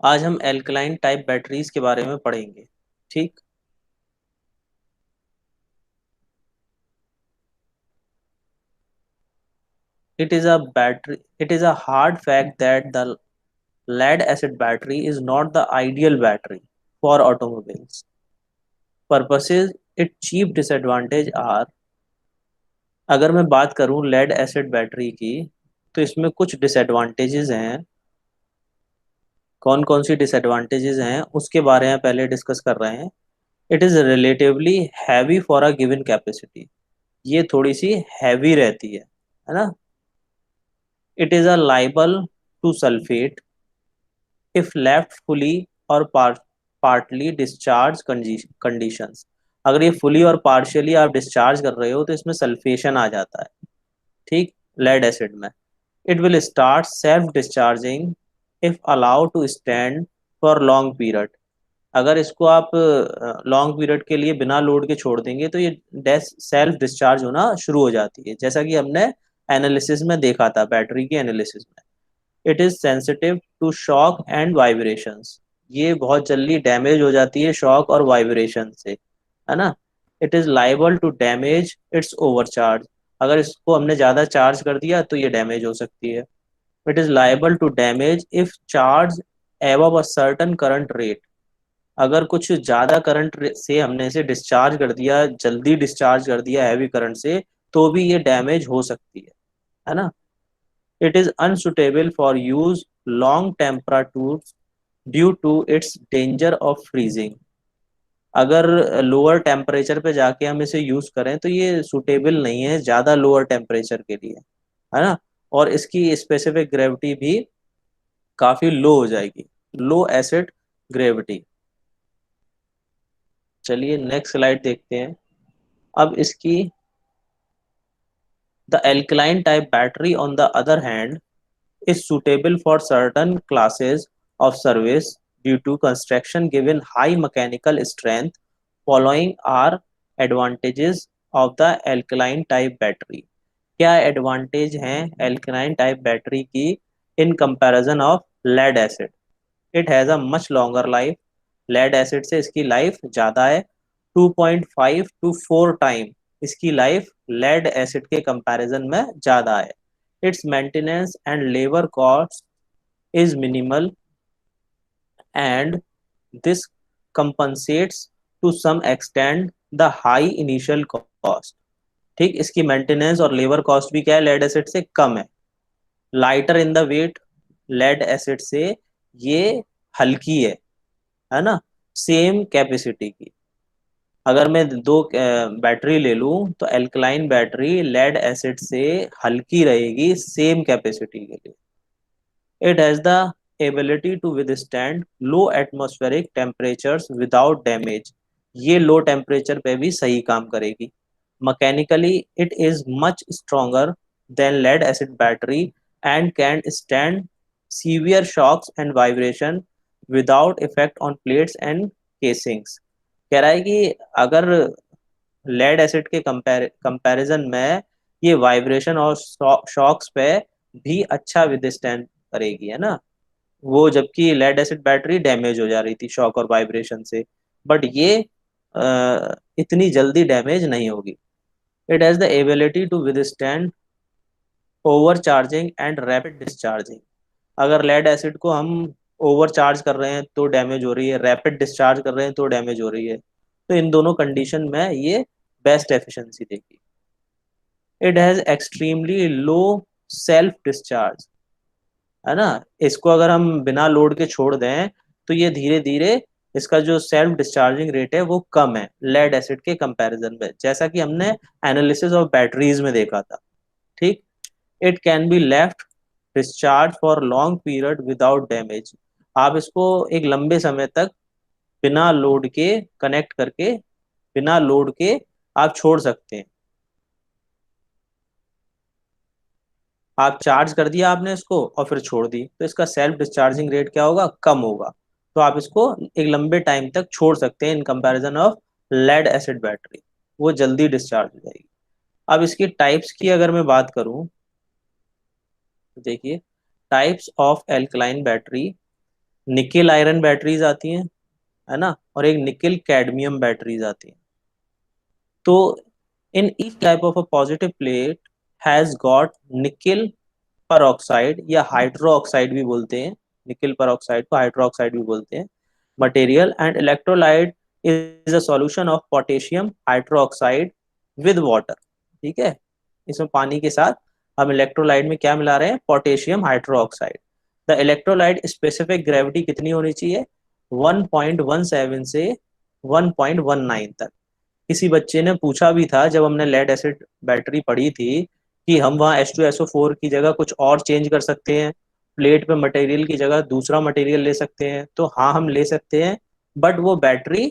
आज हम alkaline type batteries के बारे में पढ़ेंगे। ठीक। It is a hard fact that the lead acid battery is not the ideal battery for automobiles purposes. Its chief disadvantage are, अगर मैं बात करूं लेड एसिड बैटरी की, तो इसमें कुछ डिसएडवांटेजेस हैं। कौन कौन सी डिसएडवांटेजेस हैं उसके बारे में पहले डिस्कस कर रहे हैं। It is relatively heavy for a given capacity. ये थोड़ी सी हैवी रहती है ना। It is a liable to sulphate if left fully और पार्टली डिस्चार्ज कंडीशंस। अगर ये फुली और पार्शियली आप डिस्चार्ज कर रहे हो तो इसमें सल्फेशन आ जाता है। ठीक। लेड एसिड में it will start self discharging if allow to stand for long period. अगर इसको आप लॉन्ग पीरियड के लिए बिना लोड के छोड़ देंगे तो ये सेल्फ डिस्चार्ज होना शुरू हो जाती है, जैसा कि हमने एनालिसिस में देखा था, बैटरी के एनालिसिस में। It is sensitive to shock and vibrations. ये बहुत जल्दी डैमेज हो जाती है शॉक और वाइब्रेशन से, है ना। It is liable to damage its overcharge. अगर इसको हमने ज़्यादा चार्ज कर दिया तो ये डैमेज हो सकती है। It is liable to damage if charge above a certain current rate. अगर कुछ ज़्यादा करंट से हमने इसे डिस्चार्ज कर दिया, जल्दी डिस्चार्ज कर दिया हैवी करंट से, तो भी ये डैमेज हो सकती है ना। It is unsuitable for use long temperatures due to its danger of freezing. अगर लोअर टेम्परेचर पे जाके हम इसे यूज करें तो ये सुटेबल नहीं है ज़्यादा लोअर टेम्परेचर के लिए, है ना। और इसकी स्पेसिफिक ग्रेविटी भी काफ़ी लो हो जाएगी, लो एसिड ग्रेविटी। चलिए नेक्स्ट स्लाइड देखते हैं। अब इसकी the alkaline type battery on the other hand is suitable for certain classes of service due to construction given high mechanical strength. Following are advantages of the alkaline type battery. क्या advantage हैं alkaline type battery की in comparison of lead acid? It has a much longer life. Lead acid से इसकी life ज़्यादा है, 2.5 to 4 time इसकी life lead acid के comparison में ज़्यादा है। Its maintenance and labour cost is minimal and this compensates to some extent the high initial cost। ठीक। इसकी मेंटेनेंस और लेबर कॉस्ट भी क्या है, लेड एसिड से कम है। Lighter in the weight, lead acid से ये हल्की है ना। सेम कैपेसिटी की। अगर मैं दो बैटरी ले लूं तो एल्कलाइन बैटरी लेड एसिड से हल्की रहेगी सेम कैपेसिटी के लिए। It has the ability to withstand low atmospheric temperatures without damage। ये लो टेम्परेचर पे भी सही काम करेगी। Mechanically, it is much stronger than lead acid battery and can stand severe shocks and vibration without effect on plates and casings। कह रहा है कि अगर लेड एसिड के कंपैरिजन में ये वाइब्रेशन और शॉक्स पे भी अच्छा विदस्टैंड करेगी, है ना। वो जबकि लेड एसिड बैटरी डैमेज हो जा रही थी शॉक और वाइब्रेशन से, बट ये इतनी जल्दी डैमेज नहीं होगी। It has the ability to withstand overcharging and rapid discharging. अगर लेड एसिड को हम ओवर चार्ज कर रहे हैं तो डैमेज हो रही है, रैपिड डिस्चार्ज कर रहे हैं तो डैमेज हो रही है, तो इन दोनों कंडीशन में ये बेस्ट एफिशिएंसी देगी। It has extremely low self discharge, है ना। इसको अगर हम बिना लोड के छोड़ दें तो ये धीरे धीरे इसका जो सेल्फ डिस्चार्जिंग रेट है वो कम है लेड एसिड के कंपैरिजन में, जैसा कि हमने एनालिसिस ऑफ बैटरीज में देखा था। ठीक। It can be left discharge for long period without damage. आप इसको एक लंबे समय तक बिना लोड के कनेक्ट करके, बिना लोड के आप छोड़ सकते हैं। आप चार्ज कर दिया आपने इसको और फिर छोड़ दी तो इसका सेल्फ डिस्चार्जिंग रेट क्या होगा, कम होगा। तो आप इसको एक लंबे टाइम तक छोड़ सकते हैं in comparison of lead acid battery, वो जल्दी डिस्चार्ज हो जाएगी। अब इसकी टाइप्स की अगर मैं बात करूं तो देखिए, types of alkaline battery. Nickel iron batteries आती हैं, है ना, और एक निकेल कैडमियम बैटरीज आती हैं। तो in each type of a positive plate has got nickel पर ऑक्साइड या हाइड्रो ऑक्साइड भी बोलते हैं, निकेल पर ऑक्साइड को हाइड्रो ऑक्साइड भी बोलते हैं, material and electrolyte is a solution of potassium hydro oxide with water. ठीक है, इसमें पानी के साथ हम इलेक्ट्रोलाइट में क्या मिला रहे हैं, potassium hydro oxide. The electrolyte specific gravity कितनी होनी चाहिए, 1.17 से 1.19 तक। किसी बच्चे ने पूछा भी था जब हमने लेड एसिड बैटरी पढ़ी थी कि हम वहाँ H2SO4 की जगह कुछ और चेंज कर सकते हैं, प्लेट पे मटेरियल की जगह दूसरा मटेरियल ले सकते हैं, तो हाँ हम ले सकते हैं, बट वो बैटरी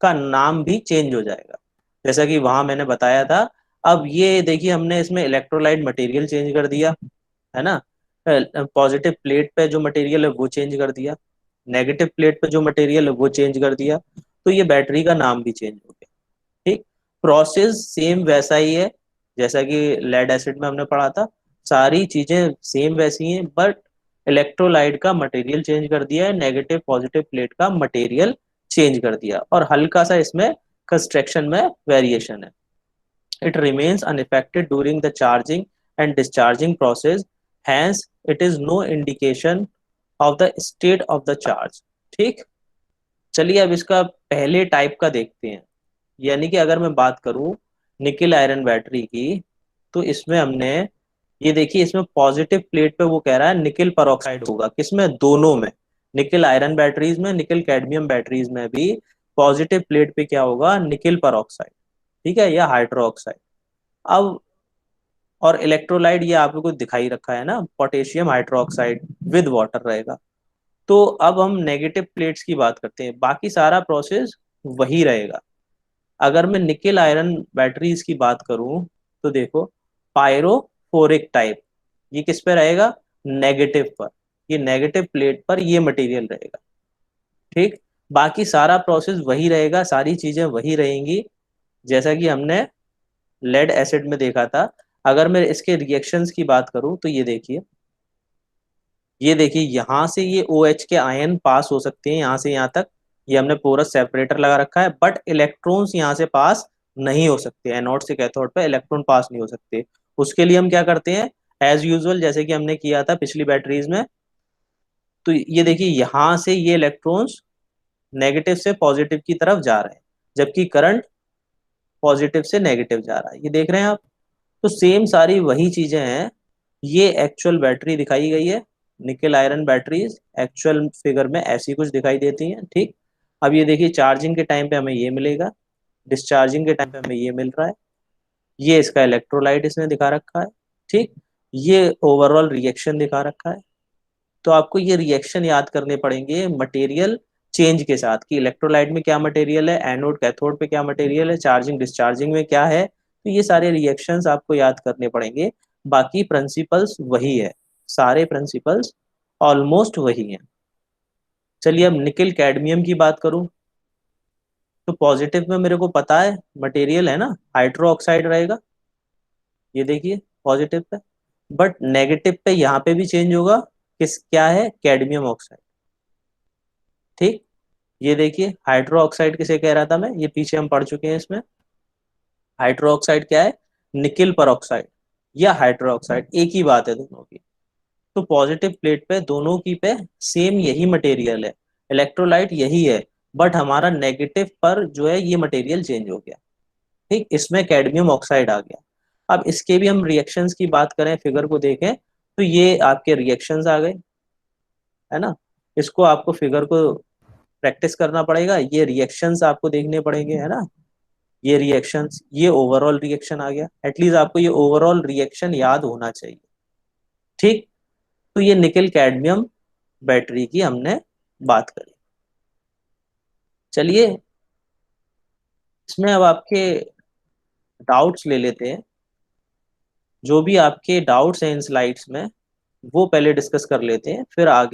का नाम भी चेंज हो जाएगा, जैसा कि वहां मैंने बताया था। अब ये देखिए हमने इसमें इलेक्ट्रोलाइट मटेरियल चेंज कर दिया, है ना, पॉजिटिव प्लेट पे जो मटेरियल है वो चेंज कर दिया, नेगेटिव प्लेट पे जो मटेरियल है वो चेंज कर दिया, तो ये बैटरी का नाम भी चेंज हो गया। ठीक, प्रोसेस सेम वैसा ही है जैसा कि लेड एसिड में हमने पढ़ा था, सारी चीजें सेम वैसी हैं, बट इलेक्ट्रोलाइट का मटेरियल चेंज कर दिया है, नेगेटिव पॉजिटिव प्लेट का मटेरियल चेंज कर दिया, और हल्का सा इसमें कंस्ट्रक्शन में वेरिएशन है। It remains unaffected during the charging and discharging process, hence it is no indication of the state of the charge. ठीक, चलिए अब इसका पहले टाइप का देखते हैं। यानी कि अगर मैं बात करूं निकेल आयरन बैटरी की, तो इसमें हमने ये देखिए इसमें पॉजिटिव प्लेट पे वो कह रहा है निकेल परऑक्साइड होगा, किसमें, दोनों में, निकेल आयरन बैटरीज में, निकेल कैडमियम बैटरीज में भी पॉजिटिव प्लेट पे क्या होगा, निकेल परऑक्साइड। ठीक है, या हाइड्रो ऑक्साइड। अब और इलेक्ट्रोलाइट ये आपको दिखाई रखा है ना, potassium hydro oxide with water रहेगा। तो अब हम नेगेटिव प्लेट्स की बात करते हैं, बाकी सारा प्रोसेस वही रहेगा। अगर मैं निकेल आयरन बैटरीज की बात करूं, तो देखो पायरोफोरिक टाइप, ये किस पे रहेगा, नेगेटिव पर, ये नेगेटिव प्लेट पर ये मटेरियल रहेगा। ठीक, बाकी सारा प्रोसेस वही रहेगा, सारी चीजें वही रहेंगी जैसा कि हमने लेड एसिड में देखा था। अगर मैं इसके रिएक्शंस की बात करूं तो ये देखिए यहाँ से ये OH के आयन पास हो सकते हैं यहाँ से यहाँ तक, ये हमने पोरस सेपरेटर लगा रखा है, बट इलेक्ट्रॉन्स यहाँ से पास नहीं हो सकते, एनोड से कैथोड पे इलेक्ट्रॉन पास नहीं हो सकते। उसके लिए हम क्या करते हैं, एज यूजुअल जैसे कि हमने किया था पिछली बैटरीज में, तो ये देखिए यहाँ से ये इलेक्ट्रॉन्स नेगेटिव से पॉजिटिव की तरफ जा रहे हैं, जबकि करंट पॉजिटिव से नेगेटिव जा रहा है, ये देख रहे हैं आप। तो सेम सारी वही चीजें हैं, ये एक्चुअल बैटरी दिखाई गई है, nickel iron batteries actual figure में ऐसी कुछ दिखाई देती हैं। ठीक, अब ये देखिए चार्जिंग के टाइम पे हमें ये मिलेगा, डिस्चार्जिंग के टाइम पे हमें ये मिल रहा है, ये इसका इलेक्ट्रोलाइट इसने दिखा रखा है। ठीक, ये ओवरऑल रिएक्शन दिखा रखा है। तो आपको ये रिएक्शन याद करने पड़ेंगे मटेरियल चेंज के साथ, कि इलेक्ट्रोलाइट में क्या मटेरियल है, एनोड कैथोड पे क्या मटेरियल है, चार्जिंग डिस्चार्जिंग में क्या है, तो ये सारे रिएक्शंस आपको याद करने पड़ेंगे। बाकी प्रिंसिपल्स वही है, सारे प्रिंसिपल्स ऑलमोस्ट वही हैं। चलिए अब निकेल कैडमियम की बात करूं, तो पॉजिटिव में मेरे को पता है मटेरियल है ना, हाइड्रो ऑक्साइड रहेगा, ये देखिए पॉजिटिव पे, बट नेगेटिव पे यहाँ पे भी चेंज होगा, किस क्या है, कैडमियम ऑक्साइड। ठीक, ये देखिए हाइड्रो ऑक्साइड किसे कह रहा था मैं, ये पीछे हम पढ़ चुके हैं इसमें। हाइड्रो ऑक्साइड क्या है, निकेल पर ऑक्साइड या हाइड्रो ऑक्साइड, एक ही बात है दोनों की। तो पॉजिटिव प्लेट पे दोनों की पे सेम यही मटेरियल है, इलेक्ट्रोलाइट यही है, बट हमारा नेगेटिव पर जो है ये मटेरियल चेंज हो गया। ठीक, इसमें कैडमियम ऑक्साइड आ गया। अब इसके भी हम रिएक्शंस की बात करें, फिगर को देखें, तो ये आपके रिएक्शंस आ गए, है ना, इसको आपको फिगर को प्रैक्टिस करना पड़ेगा, ये रिएक्शंस आपको देखने पड़ेंगे, है ना, ये रिएक्शंस, ये ओवरऑल रिएक्शन आ गया, एटलीस्ट आपको ये ओवरऑल रिएक्शन याद होना चाहिए। ठीक, तो ये निकेल कैडमियम बैटरी की हमने बात करी। चलिए इसमें अब आपके डाउट्स ले लेते हैं, जो भी आपके डाउट्स हैं इन स्लाइड्स में वो पहले डिस्कस कर लेते हैं, फिर आगे